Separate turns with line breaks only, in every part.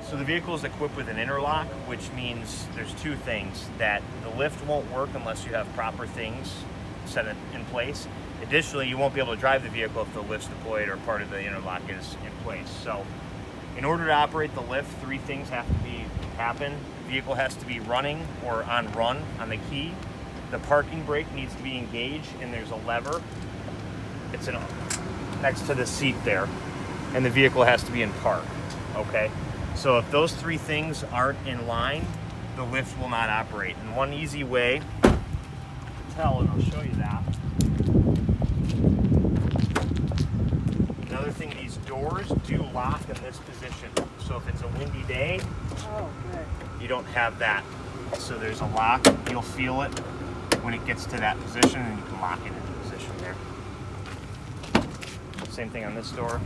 So the vehicle is equipped with an interlock, which means there's two things: that the lift won't work unless you have proper things set in place. Additionally, you won't be able to drive the vehicle if the lift's deployed or part of the interlock is in place. So in order to operate the lift, three things have to happen. The vehicle has to be running or on run on the key. The parking brake needs to be engaged, and there's a lever. It's next to the seat there, and the vehicle has to be in park. Okay, so if those three things aren't in line, the lift will not operate. And one easy way to tell, and I'll show you that. Another thing, these doors do lock in this position. So if it's a windy day, you don't have that. So there's a lock. You'll feel it when it gets to that position, and you can lock it into position there. Same thing on this door.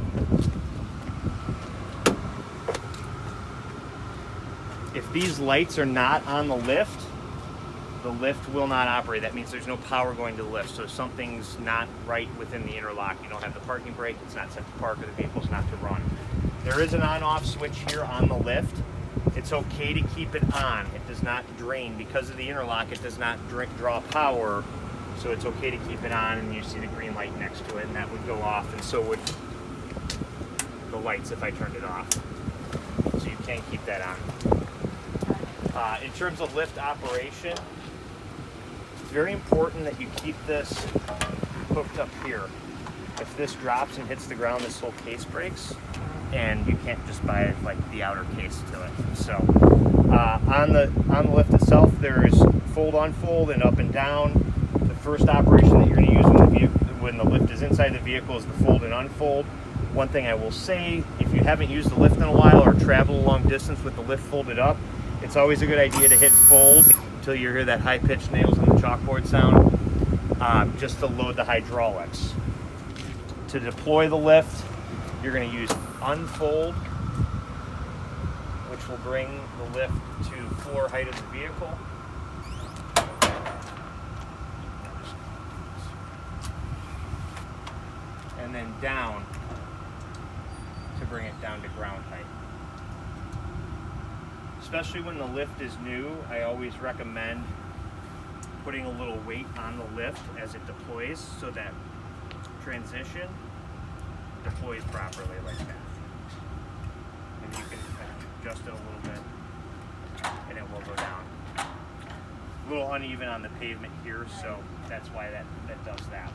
If these lights are not on the lift will not operate. That means there's no power going to the lift. So something's not right within the interlock. You don't have the parking brake, it's not set to park, or the vehicle's not to run. There is an on-off switch here on the lift. It's okay to keep it on. It does not drain. Because of the interlock, it does not draw power. So it's okay to keep it on, and you see the green light next to it, and that would go off, and so would the lights if I turned it off. So you can't keep that on. In terms of lift operation, it's very important that you keep this hooked up here. If this drops and hits the ground, this whole case breaks, and you can't just buy like the outer case to it. So on the lift itself, there's fold, unfold, and up and down. The first operation that you're going to use when the lift is inside the vehicle is the fold and unfold. One thing I will say, if you haven't used the lift in a while or traveled a long distance with the lift folded up, it's always a good idea to hit fold until you hear that high-pitched nails on the chalkboard sound, just to load the hydraulics. To deploy the lift, you're going to use unfold, which will bring the lift to floor height of the vehicle. And then down to bring it down to ground height. Especially when the lift is new, I always recommend putting a little weight on the lift as it deploys so that transition deploys properly like that. And you can adjust it a little bit and it will go down. A little uneven on the pavement here, so that's why that does that.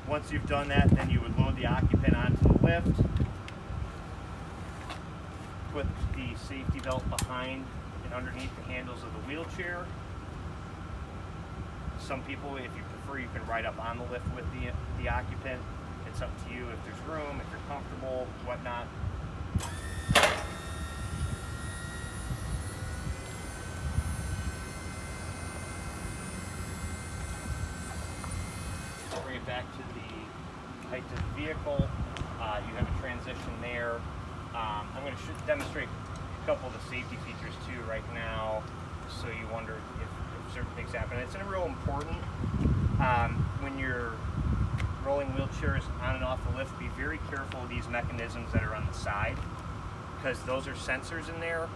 Once you've done that, then you would load the occupant onto the lift, put the safety belt behind and underneath the handles of the wheelchair. Some people, if you prefer, you can ride up on the lift with the occupant. It's up to you if there's room, if you're comfortable, whatnot. Bring it back to the height of the vehicle. You have a transition there. I'm going to demonstrate a couple of the safety features too right now, so you wonder if certain things happen. It's real important when you're rolling wheelchairs on and off the lift. Be very careful of these mechanisms that are on the side, because those are sensors in there,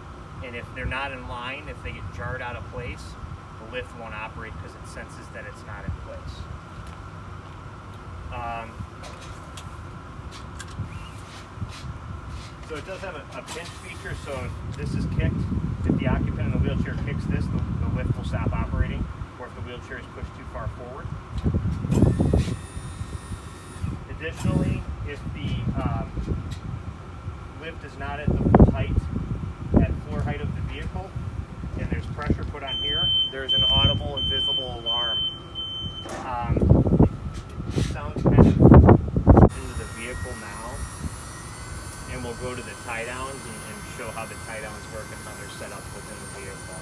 and if they're not in line, if they get jarred out of place, the lift won't operate because it senses that it's not in place. So it does have a pinch feature, so if this is kicked, if the occupant in the wheelchair kicks this, the lift will stop operating, or if the wheelchair is pushed too far forward. Additionally, if the lift is not at the full height, at floor height of the vehicle, and there's pressure put on here, there's an audible and visible alarm. It sounds kind of into the vehicle now, and we'll go to the tie downs and show how the tie downs work and how they're set up within the vehicle.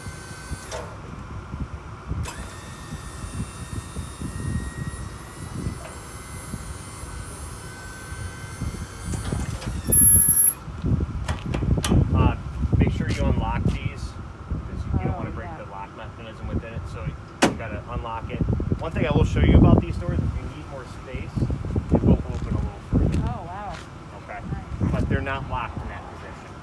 Make sure you unlock these, because you don't want to break the lock mechanism within it, so you got to unlock it. One thing I will show you about these doors, if you need more space, it will open a little further.
Oh, wow.
Okay.
Nice.
But they're not locked in that position.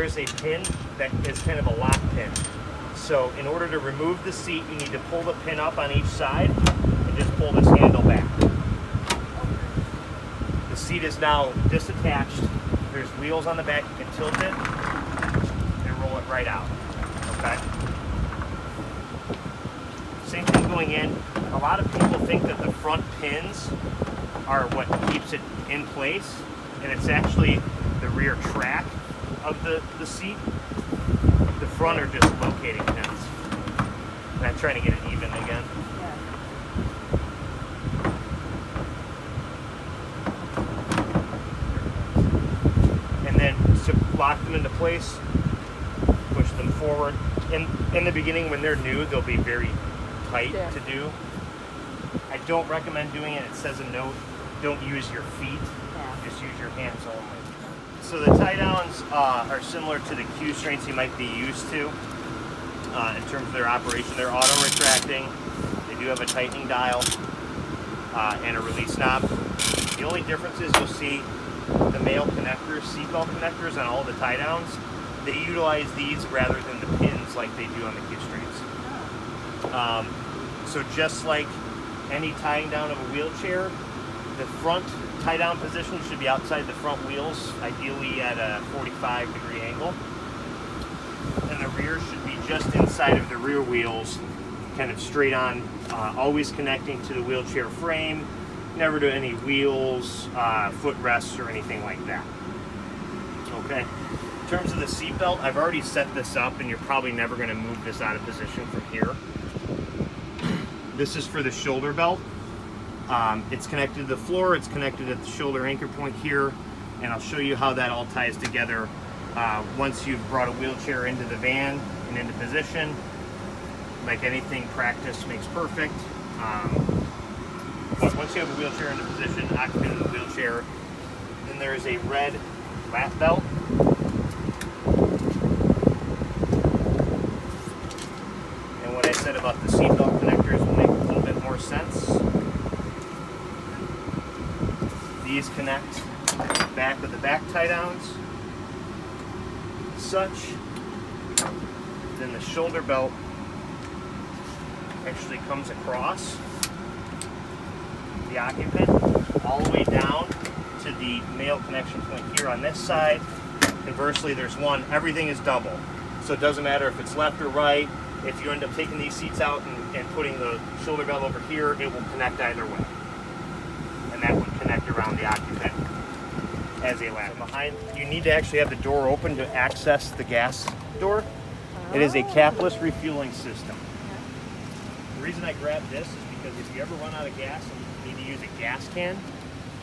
there's a pin that is kind of a lock pin. So in order to remove the seat, you need to pull the pin up on each side and just pull this handle back. The seat is now disattached. There's wheels on the back. You can tilt it and roll it right out. Okay? Same thing going in. A lot of people think that the front pins are what keeps it in place, and it's actually the rear track of the seat. The front are just locating pins. And I'm trying to get it even again.
Yeah.
And then to lock them into place, push them forward. In the beginning, when they're new, they'll be very tight to do. I don't recommend doing it. It says a note, don't use your feet, just use your hands only. So the tie downs are similar to the Q strains you might be used to in terms of their operation. They're auto retracting. They do have a tightening dial and a release knob. The only difference is you'll see the male connectors, seatbelt connectors on all the tie downs. They utilize these rather than the pins like they do on the Q strains. So just like any tying down of a wheelchair, the front tie down position should be outside the front wheels, ideally at a 45-degree angle. And the rear should be just inside of the rear wheels, kind of straight on, always connecting to the wheelchair frame, never to any wheels, footrests, or anything like that. Okay. In terms of the seat belt, I've already set this up, and you're probably never going to move this out of position from here. This is for the shoulder belt. It's connected to the floor, it's connected at the shoulder anchor point here, and I'll show you how that all ties together once you've brought a wheelchair into the van and into position. Like anything, practice makes perfect. But once you have a wheelchair into position, occupant of the wheelchair, then there is a red lap belt. And what I said about the seat belt connectors will make a little bit more sense. These connect back with the back tie downs, such. Then the shoulder belt actually comes across the occupant all the way down to the male connection point here on this side. Conversely, there's one. Everything is double, so it doesn't matter if it's left or right. If you end up taking these seats out and putting the shoulder belt over here, it will connect either way. And that would connect around the occupant as a lap. Behind, you need to actually have the door open to access the gas door. It is a capless refueling system. The reason I grabbed this is because if you ever run out of gas and you need to use a gas can,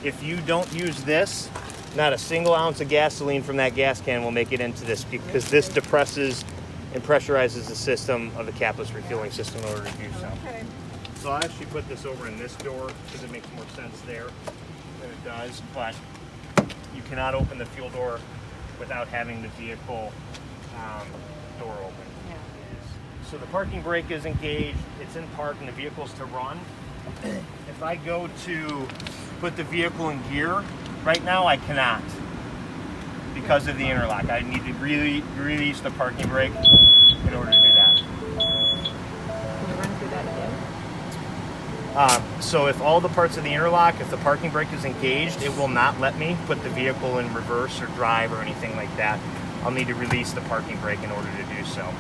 if you don't use this, not a single ounce of gasoline from that gas can will make it into this, because this depresses and pressurizes the system of the capless refueling system in order to do so.
Okay.
So I'll actually put this over in this door because it makes more sense there than it does, but you cannot open the fuel door without having the vehicle door open.
Yeah.
So the parking brake is engaged, it's in park, and the vehicle's to run. If I go to put the vehicle in gear, right now I cannot because of the interlock. I need to release the parking brake in order to do that.
Can you run through that again?
So if all the parts of the interlock, if the parking brake is engaged, it will not let me put the vehicle in reverse or drive or anything like that. I'll need to release the parking brake in order to do so.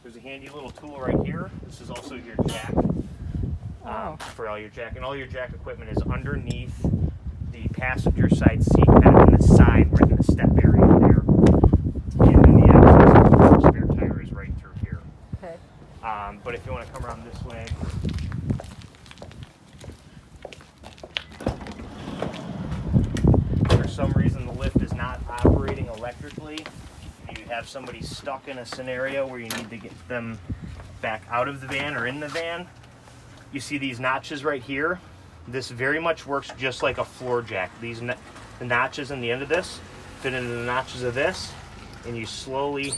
There's a handy little tool right here. This is also your jack for all your jack. And all your jack equipment is underneath the passenger side seat, kind of in the side, right in the step area there. And then the access for the spare tire is right through here.
Okay.
But if you want to come around this way, for some reason the lift is not operating electrically, you have somebody stuck in a scenario where you need to get them back out of the van or in the van, you see these notches right here. This very much works just like a floor jack. The notches in the end of this fit into the notches of this, and you slowly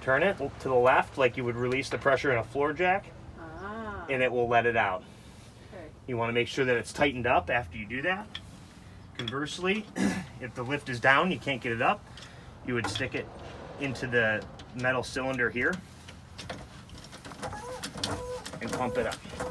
turn it to the left like you would release the pressure in a floor jack, and it will let it out.
Okay.
You want to make sure that it's tightened up after you do that. Conversely, if the lift is down, you can't get it up, you would stick it into the metal cylinder here and pump it up.